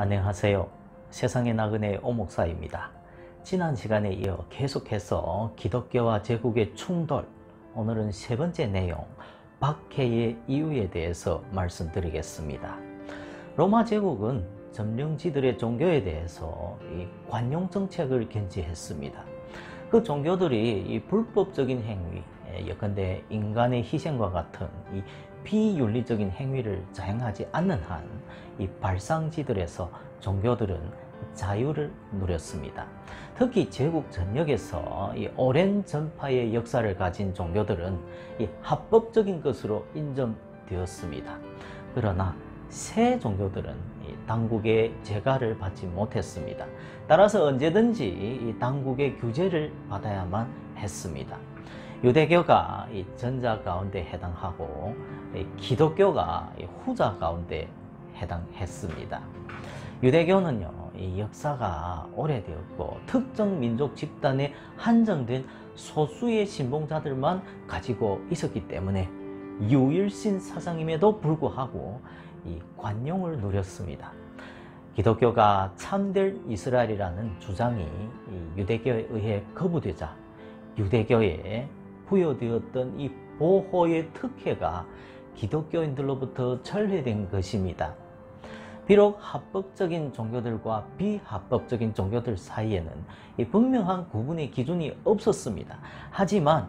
안녕하세요. 세상의 나그네 오목사입니다. 지난 시간에 이어 계속해서 기독교와 제국의 충돌, 오늘은 세 번째 내용, 박해의 이유에 대해서 말씀드리겠습니다. 로마 제국은 점령지들의 종교에 대해서 관용 정책을 견지했습니다. 그 종교들이 불법적인 행위, 예컨대 인간의 희생과 같은 비윤리적인 행위를 자행하지 않는 한 이 발상지들에서 종교들은 자유를 누렸습니다. 특히 제국 전역에서 이 오랜 전파의 역사를 가진 종교들은 이 합법적인 것으로 인정되었습니다. 그러나 새 종교들은 당국의 제가를 받지 못했습니다. 따라서 언제든지 이 당국의 규제를 받아야만 했습니다. 유대교가 이 전자 가운데 해당하고 기독교가 후자 가운데 해당했습니다. 유대교는요, 이 역사가 오래되었고 특정 민족 집단에 한정된 소수의 신봉자들만 가지고 있었기 때문에 유일신 사상임에도 불구하고 이 관용을 누렸습니다. 기독교가 참된 이스라엘이라는 주장이 유대교에 의해 거부되자 유대교에 부여되었던 이 보호의 특혜가 기독교인들로부터 철회된 것입니다. 비록 합법적인 종교들과 비합법적인 종교들 사이에는 분명한 구분의 기준이 없었습니다. 하지만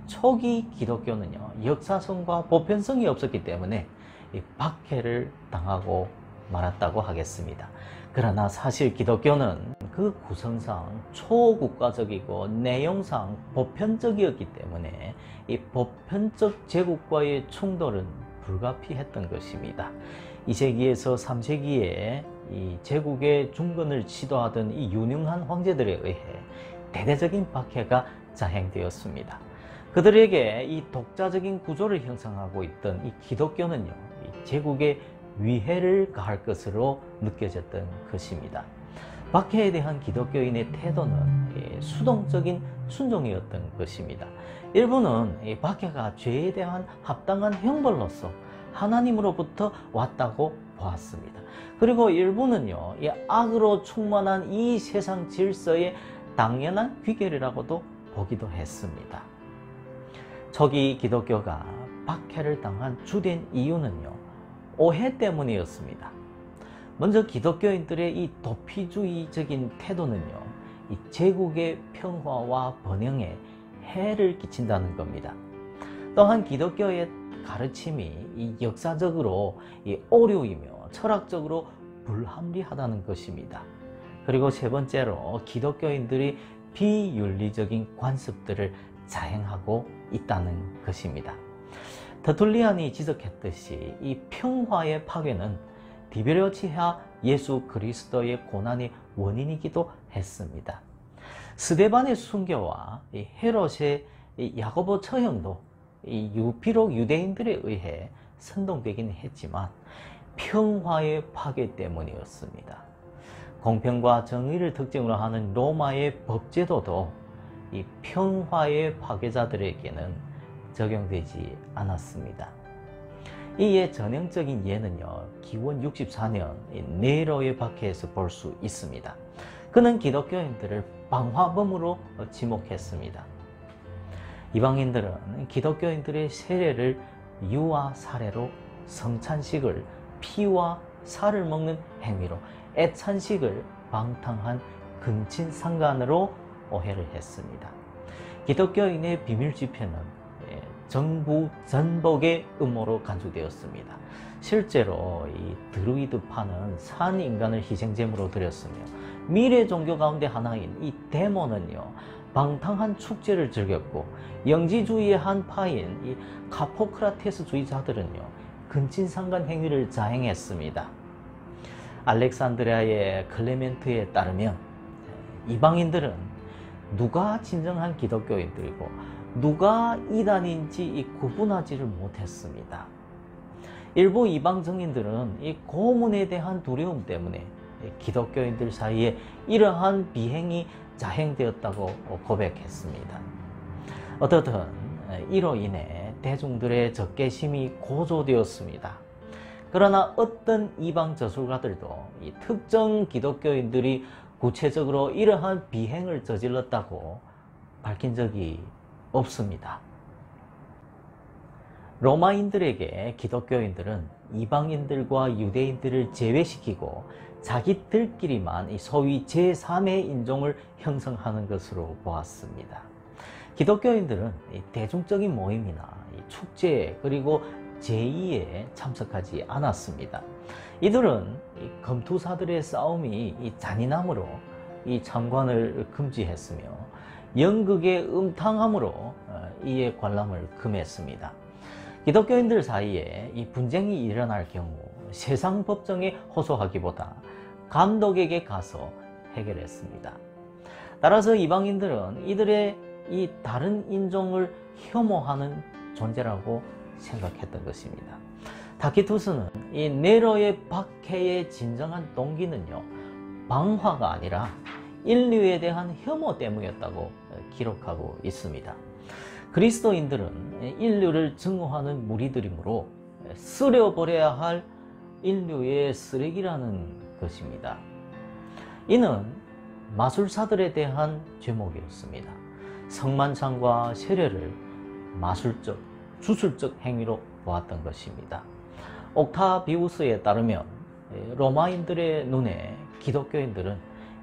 초기 기독교는요, 역사성과 보편성이 없었기 때문에 박해를 당하고 말았다고 하겠습니다. 그러나 사실 기독교는 그 구성상 초국가적이고 내용상 보편적이었기 때문에 이 보편적 제국과의 충돌은 불가피했던 것입니다. 2세기에서 3세기에 이 제국의 중건을 시도하던 이 유능한 황제들에 의해 대대적인 박해가 자행되었습니다. 그들에게 이 독자적인 구조를 형성하고 있던 이 기독교는요, 이 제국의 위해를 가할 것으로 느껴졌던 것입니다. 박해에 대한 기독교인의 태도는 수동적인 순종이었던 것입니다. 일부는 이 박해가 죄에 대한 합당한 형벌로서 하나님으로부터 왔다고 보았습니다. 그리고 일부는요, 이 악으로 충만한 이 세상 질서의 당연한 귀결이라고도 보기도 했습니다. 초기 기독교가 박해를 당한 주된 이유는요, 오해 때문이었습니다. 먼저 기독교인들의 이 도피주의적인 태도는요, 이 제국의 평화와 번영에 해를 끼친다는 겁니다. 또한 기독교의 가르침이 이 역사적으로 오류이며 철학적으로 불합리하다는 것입니다. 그리고 세 번째로 기독교인들이 비윤리적인 관습들을 자행하고 있다는 것입니다. 터툴리안이 지적했듯이 이 평화의 파괴는 디베르치아 예수 그리스도의 고난의 원인이기도 했습니다. 스데반의 순교와 헤롯의 야고보 처형도 비록 유대인들에 의해 선동되긴 했지만 평화의 파괴 때문이었습니다. 공평과 정의를 특징으로 하는 로마의 법제도도 이 평화의 파괴자들에게는 적용되지 않았습니다. 이에 전형적인 예는요, 기원 64년 네로의 박해에서 볼 수 있습니다. 그는 기독교인들을 방화범으로 지목했습니다. 이방인들은 기독교인들의 세례를 유아 사례로, 성찬식을 피와 살을 먹는 행위로, 애찬식을 방탕한 근친상간으로 오해를 했습니다. 기독교인의 비밀 집회는 정부 전복의 음모로 간주되었습니다. 실제로 이 드루이드파는 산 인간을 희생제물로 드렸으며 미래 종교 가운데 하나인 이 데모는요, 방탕한 축제를 즐겼고 영지주의의 한 파인 이 카포크라테스주의자들은요, 근친상간 행위를 자행했습니다. 알렉산드리아의 클레멘트에 따르면 이방인들은 누가 진정한 기독교인들이고 누가 이단인지 구분하지를 못했습니다. 일부 이방 정인들은 이 고문에 대한 두려움 때문에 기독교인들 사이에 이러한 비행이 자행되었다고 고백했습니다. 어떻든 이로 인해 대중들의 적개심이 고조되었습니다. 그러나 어떤 이방 저술가들도 이 특정 기독교인들이 구체적으로 이러한 비행을 저질렀다고 밝힌 적이 없습니다. 로마인들에게 기독교인들은 이방인들과 유대인들을 제외시키고 자기들끼리만 소위 제3의 인종을 형성하는 것으로 보았습니다. 기독교인들은 대중적인 모임이나 축제 그리고 제의에 참석하지 않았습니다. 이들은 검투사들의 싸움이 잔인함으로 이 참관을 금지했으며 연극의 음탕함으로 이에 관람을 금했습니다. 기독교인들 사이에 이 분쟁이 일어날 경우 세상 법정에 호소하기보다 감독에게 가서 해결했습니다. 따라서 이방인들은 이들의 이 다른 인종을 혐오하는 존재라고 생각했던 것입니다. 타키투스는 이 네로의 박해의 진정한 동기는요, 방화가 아니라 인류에 대한 혐오 때문이었다고 기록하고 있습니다. 그리스도인들은 인류를 증오하는 무리들이므로 쓰려버려야 할 인류의 쓰레기라는 것입니다. 이는 마술사들에 대한 죄목이었습니다. 성만찬과 세례를 마술적, 주술적 행위로 보았던 것입니다. 옥타비우스에 따르면 로마인들의 눈에 기독교인들은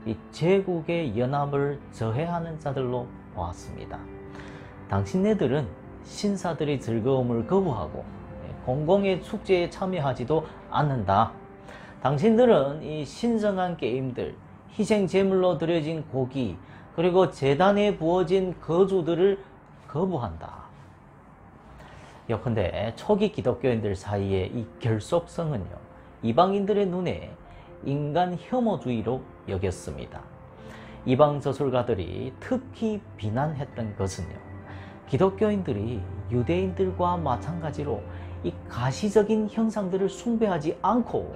이 제국의 연합을 저해하는 자들로 보았습니다. 당신네들은 신사들의 즐거움을 거부하고 공공의 축제에 참여하지도 않는다. 당신들은 이 신성한 게임들, 희생 제물로 드려진 고기, 그리고 제단에 부어진 거주들을 거부한다. 예컨대 초기 기독교인들 사이의 이 결속성은요, 이방인들의 눈에 인간 혐오주의로 여겼습니다. 이방 저술가들이 특히 비난했던 것은요, 기독교인들이 유대인들과 마찬가지로 이 가시적인 형상들을 숭배하지 않고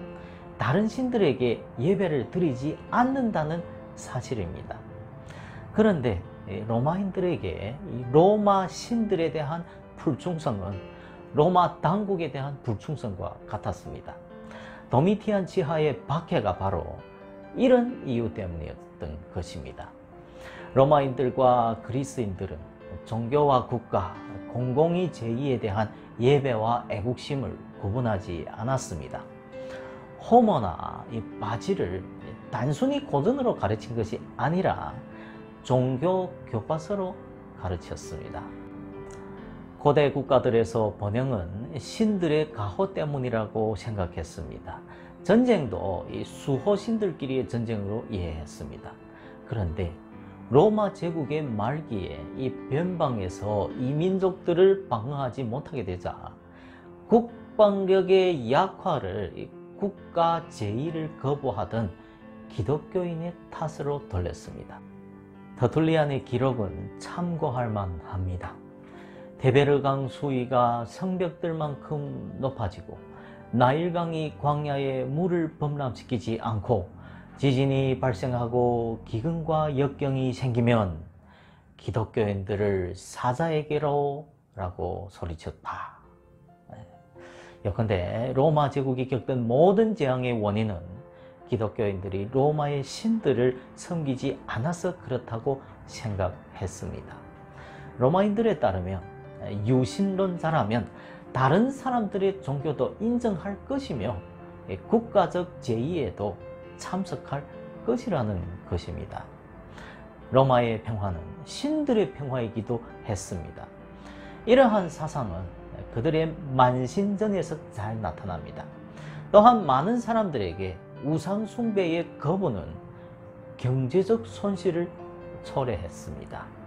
다른 신들에게 예배를 드리지 않는다는 사실입니다. 그런데 로마인들에게 이 로마 신들에 대한 불충성은 로마 당국에 대한 불충성과 같았습니다. 도미티안 지하의 박해가 바로 이런 이유 때문이었던 것입니다. 로마인들과 그리스인들은 종교와 국가, 공공의 제의에 대한 예배와 애국심을 구분하지 않았습니다. 호모나 이 바지를 단순히 고전으로 가르친 것이 아니라 종교 교과서로 가르쳤습니다. 고대 국가들에서 번영은 신들의 가호 때문이라고 생각했습니다. 전쟁도 이 수호신들끼리의 전쟁으로 이해했습니다. 그런데 로마 제국의 말기에 이 변방에서 이민족들을 방어하지 못하게 되자 국방력의 약화를 국가 제의를 거부하던 기독교인의 탓으로 돌렸습니다. 터툴리안의 기록은 참고할 만합니다. 데베르강 수위가 성벽들만큼 높아지고 나일강이 광야의 물을 범람시키지 않고 지진이 발생하고 기근과 역경이 생기면 기독교인들을 사자에게로 라고 소리쳤다. 예컨대 로마 제국이 겪던 모든 재앙의 원인은 기독교인들이 로마의 신들을 섬기지 않아서 그렇다고 생각했습니다. 로마인들에 따르면 유신론자라면 다른 사람들의 종교도 인정할 것이며 국가적 제의에도 참석할 것이라는 것입니다. 로마의 평화는 신들의 평화이기도 했습니다. 이러한 사상은 그들의 만신전에서 잘 나타납니다. 또한 많은 사람들에게 우상 숭배의 거부는 경제적 손실을 초래했습니다.